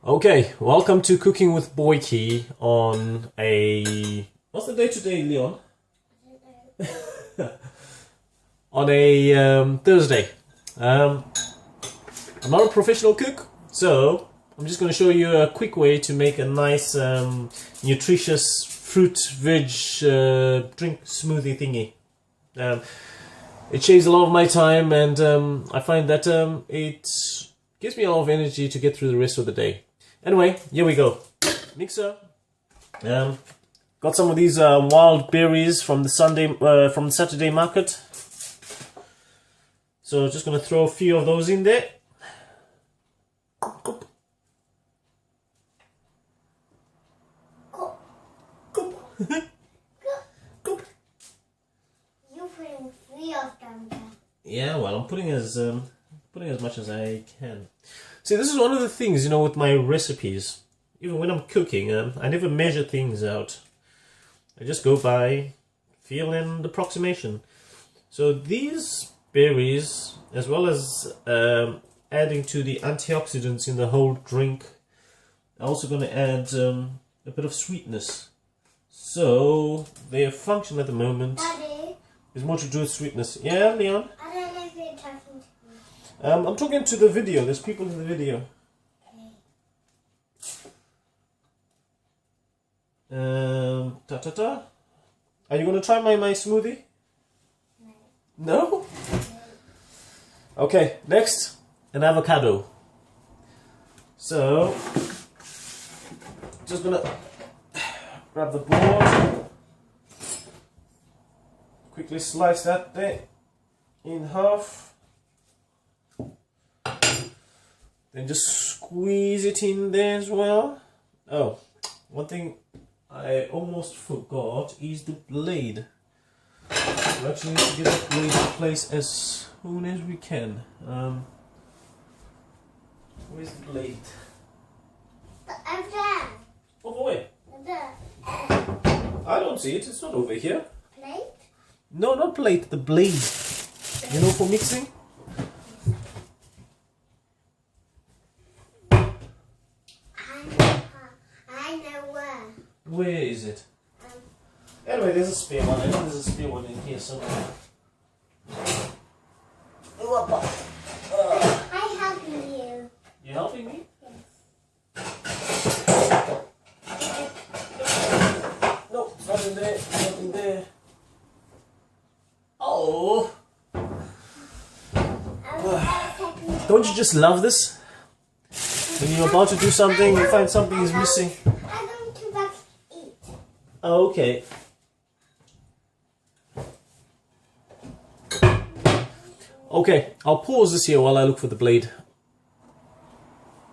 Okay, welcome to Cooking with Boykie on a... What's the day today, Leon? On a Thursday. I'm not a professional cook, so I'm just going to show you a quick way to make a nice nutritious fruit veg drink smoothie thingy. It saves a lot of my time, and I find that it gives me a lot of energy to get through the rest of the day. Anyway, here we go. Mixer. Got some of these wild berries from the Saturday market. So just gonna throw a few of those in there. You're putting 3 of them there. Yeah, well, I'm putting as much as I can. See, this is one of the things, you know, with my recipes. Even when I'm cooking, I never measure things out. I just go by feel and approximation. So these berries, as well as adding to the antioxidants in the whole drink, are also going to add a bit of sweetness. So their function at the moment Daddy, is more to do with sweetness. Yeah, Leon? I don't know if you're talking to me. I'm talking to the video. There's people in the video. Ta-ta-ta. Are you going to try my smoothie? No. No? Okay, next, an avocado. So, just going to grab the board. Quickly slice that bit in half. Then just squeeze it in there as well. Oh, one thing I almost forgot is the blade. We actually need to get the blade in place as soon as we can. Where's the blade? Over there. Over where? There. I don't see it. It's not over here. Plate? No, not plate. The blade. You know, for mixing. I know where. Where is it? Anyway, there's a spare one. I know there's a spare one in here somewhere. I'm helping you. You helping me? Yes. No, it's not in there. It's not in there. Oh! Don't you just love this? When you're about to do something, you find something is missing. I'm going to back eat. Oh, okay. Okay, I'll pause this here while I look for the blade.